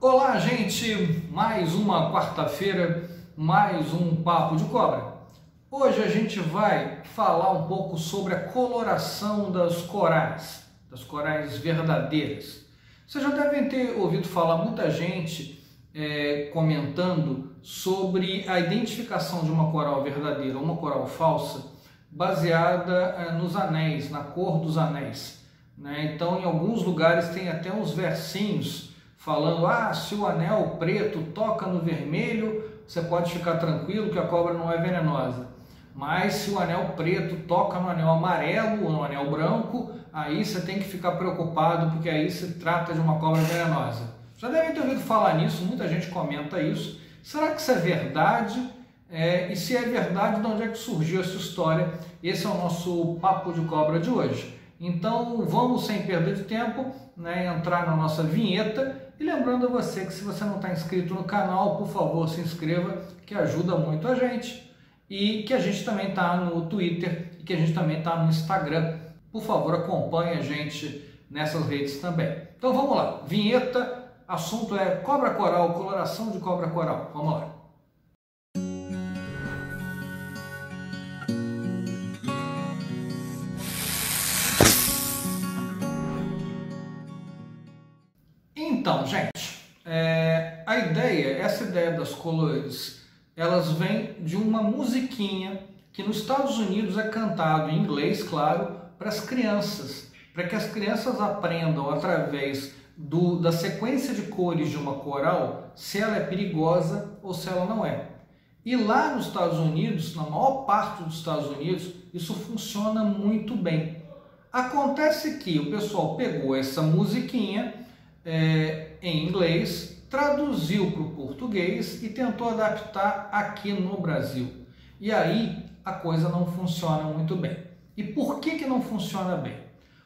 Olá, gente! Mais uma quarta-feira, mais um Papo de Cobra. Hoje a gente vai falar um pouco sobre a coloração das corais verdadeiras. Vocês já devem ter ouvido falar muita gente comentando sobre a identificação de uma coral verdadeira ou uma coral falsa baseada nos anéis, na cor dos anéis, né? Então, em alguns lugares tem até uns versinhos falando, se o anel preto toca no vermelho, você pode ficar tranquilo que a cobra não é venenosa. Mas se o anel preto toca no anel amarelo ou no anel branco, aí você tem que ficar preocupado, porque aí se trata de uma cobra venenosa. Já devem ter ouvido falar nisso, muita gente comenta isso. Será que isso é verdade? E se é verdade, de onde é que surgiu essa história? Esse é o nosso Papo de Cobra de hoje. Então vamos, sem perder de tempo, entrar na nossa vinheta. E lembrando a você que se você não está inscrito no canal, por favor, se inscreva, que ajuda muito a gente. E que a gente também está no Twitter e que a gente também está no Instagram. Por favor, acompanhe a gente nessas redes também. Então vamos lá, vinheta, assunto é cobra coral, coloração de cobra coral. Vamos lá. Então, gente, essa ideia das cores, elas vêm de uma musiquinha que nos Estados Unidos é cantado em inglês, claro, para as crianças, para que as crianças aprendam através da sequência de cores de uma coral, se ela é perigosa ou se ela não é. E lá nos Estados Unidos, na maior parte dos Estados Unidos, isso funciona muito bem. Acontece que o pessoal pegou essa musiquinha em inglês, traduziu para o português e tentou adaptar aqui no Brasil. E aí a coisa não funciona muito bem. E por que não funciona bem?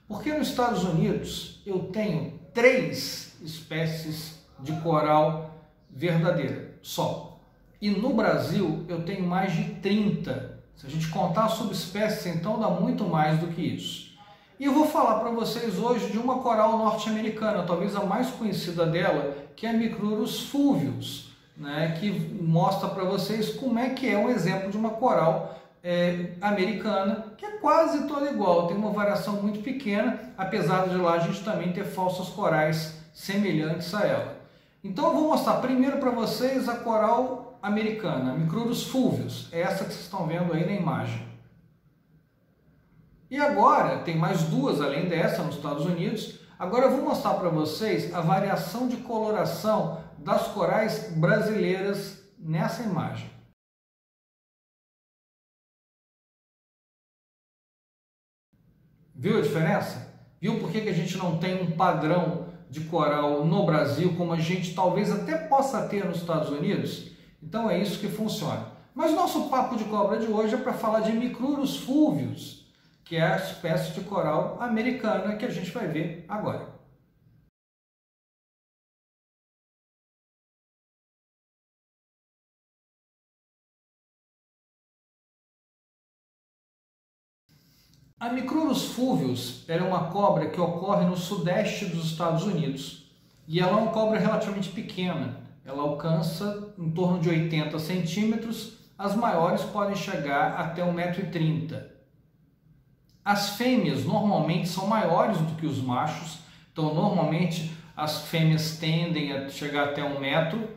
Porque nos Estados Unidos eu tenho 3 espécies de coral verdadeira só. E no Brasil eu tenho mais de 30. Se a gente contar subespécies, então dá muito mais do que isso. E eu vou falar para vocês hoje de uma coral norte-americana, talvez a mais conhecida dela, que é a Micrurus fulvius, que mostra para vocês como é que é um exemplo de uma coral americana, que é quase toda igual, tem uma variação muito pequena, apesar de lá a gente também ter falsas corais semelhantes a ela. Então eu vou mostrar primeiro para vocês a coral americana, a Micrurus fulvius, essa que vocês estão vendo aí na imagem. E agora, tem mais 2 além dessa nos Estados Unidos. Agora eu vou mostrar para vocês a variação de coloração das corais brasileiras nessa imagem. Viu a diferença? Viu por que a gente não tem um padrão de coral no Brasil, como a gente talvez até possa ter nos Estados Unidos? Então é isso que funciona. Mas o nosso Papo de Cobra de hoje é para falar de Micrurus fulvius, que é a espécie de coral americana que a gente vai ver agora. A Micrurus fulvius é uma cobra que ocorre no sudeste dos Estados Unidos e ela é uma cobra relativamente pequena. Ela alcança em torno de 80 centímetros, as maiores podem chegar até 1,30 m. As fêmeas normalmente são maiores do que os machos, então normalmente as fêmeas tendem a chegar até 1 metro.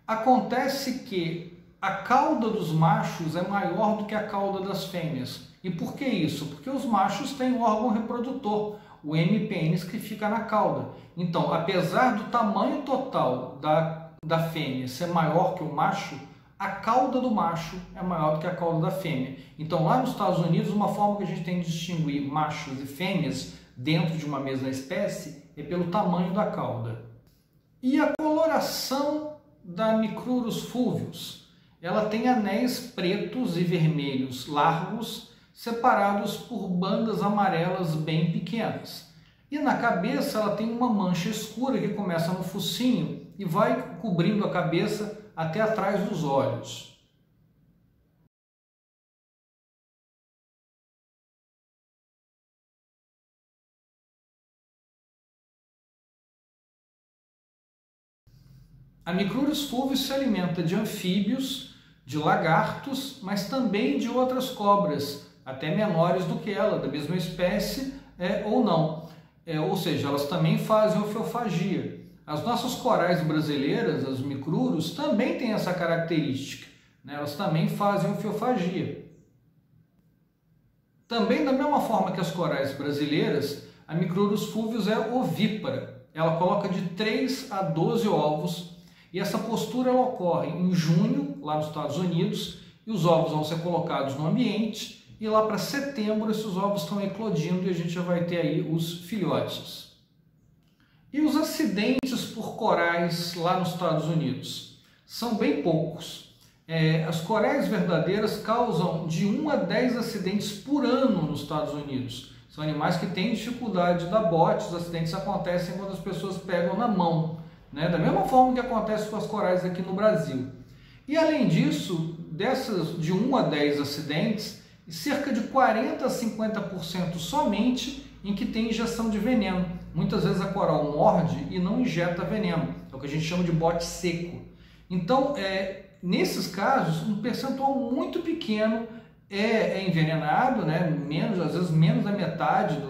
Acontece que a cauda dos machos é maior do que a cauda das fêmeas. E por que isso? Porque os machos têm um órgão reprodutor, o M-pênis, que fica na cauda. Então, apesar do tamanho total da fêmea ser maior que o macho, a cauda do macho é maior do que a cauda da fêmea. Então, lá nos Estados Unidos, uma forma que a gente tem de distinguir machos e fêmeas dentro de uma mesma espécie é pelo tamanho da cauda. E a coloração da Micrurus fulvius? Ela tem anéis pretos e vermelhos largos, separados por bandas amarelas bem pequenas. E na cabeça ela tem uma mancha escura que começa no focinho e vai cobrindo a cabeça até atrás dos olhos. A Micrurus fulvus se alimenta de anfíbios, de lagartos, mas também de outras cobras, até menores do que ela, da mesma espécie ou não. Ou seja, elas também fazem ofilofagia. As nossas corais brasileiras, as Micrurus, também têm essa característica, né? Elas também fazem ofilofagia. Também, da mesma forma que as corais brasileiras, a Micrurus fulvus é ovípara. Ela coloca de 3 a 12 ovos e essa postura ela ocorre em junho, lá nos Estados Unidos, e os ovos vão ser colocados no ambiente e lá para setembro esses ovos estão eclodindo e a gente já vai ter aí os filhotes. E os acidentes por corais lá nos Estados Unidos? São bem poucos. As corais verdadeiras causam de 1 a 10 acidentes por ano nos Estados Unidos. São animais que têm dificuldade de dar bote, os acidentes acontecem quando as pessoas pegam na mão, né? Da mesma forma que acontece com as corais aqui no Brasil. E além disso, dessas de 1 a 10 acidentes, cerca de 40 a 50% somente em que tem injeção de veneno. Muitas vezes a coral morde e não injeta veneno, é o que a gente chama de bote seco. Então, nesses casos, um percentual muito pequeno é envenenado, né? Às vezes menos da metade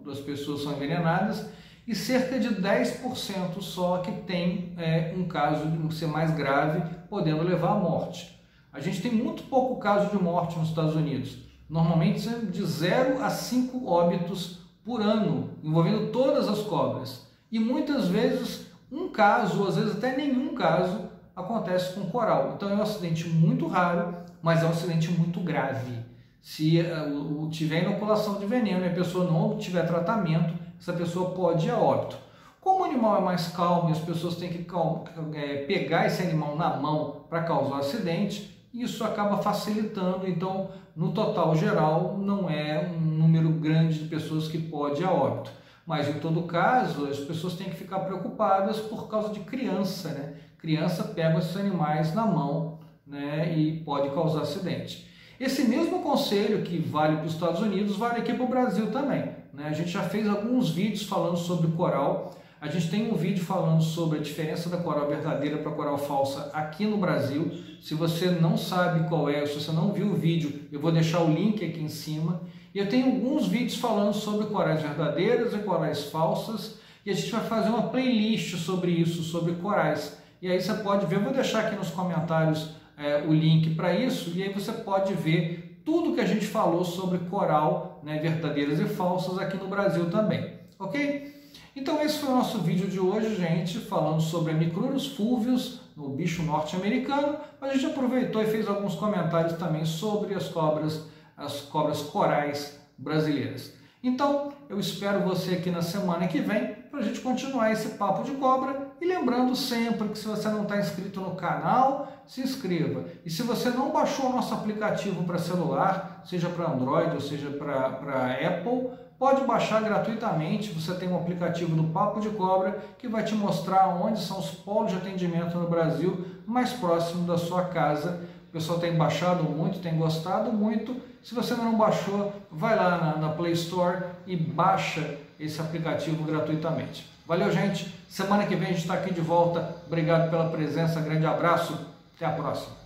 das pessoas são envenenadas e cerca de 10% só que tem um caso de ser mais grave, podendo levar à morte. A gente tem muito pouco caso de morte nos Estados Unidos, normalmente de 0 a 5 óbitos por ano, envolvendo todas as cobras. E muitas vezes um caso, ou às vezes até nenhum caso, acontece com coral. Então é um acidente muito raro, mas é um acidente muito grave. Se tiver inoculação de veneno e a pessoa não tiver tratamento, essa pessoa pode ir a óbito. Como o animal é mais calmo e as pessoas têm que pegar esse animal na mão para causar acidente, isso acaba facilitando. Então, no total geral, não é um número grande de pessoas que pode ir a óbito. Mas, em todo caso, as pessoas têm que ficar preocupadas por causa de criança, né? Criança pega esses animais na mão, né, e pode causar acidente. Esse mesmo conselho que vale para os Estados Unidos, vale aqui para o Brasil também, né? A gente já fez alguns vídeos falando sobre coral. A gente tem um vídeo falando sobre a diferença da coral verdadeira para a coral falsa aqui no Brasil. Se você não sabe qual é, se você não viu o vídeo, eu vou deixar o link aqui em cima. E eu tenho alguns vídeos falando sobre corais verdadeiras e corais falsas. E a gente vai fazer uma playlist sobre isso, sobre corais. E aí você pode ver, eu vou deixar aqui nos comentários o link para isso. E aí você pode ver tudo que a gente falou sobre coral, né, verdadeiras e falsas aqui no Brasil também. Ok? Então esse foi o nosso vídeo de hoje, gente, falando sobre a Micrurus fulvus, no bicho norte-americano. A gente aproveitou e fez alguns comentários também sobre as cobras corais brasileiras. Então, eu espero você aqui na semana que vem para a gente continuar esse papo de cobra. E lembrando sempre que se você não está inscrito no canal, se inscreva. E se você não baixou o nosso aplicativo para celular, seja para Android ou seja para Apple, pode baixar gratuitamente. Você tem um aplicativo do Papo de Cobra que vai te mostrar onde são os polos de atendimento no Brasil mais próximo da sua casa. O pessoal tem baixado muito, tem gostado muito. Se você não baixou, vai lá na Play Store e baixa esse aplicativo gratuitamente. Valeu, gente. Semana que vem a gente está aqui de volta. Obrigado pela presença. Grande abraço. Até a próxima.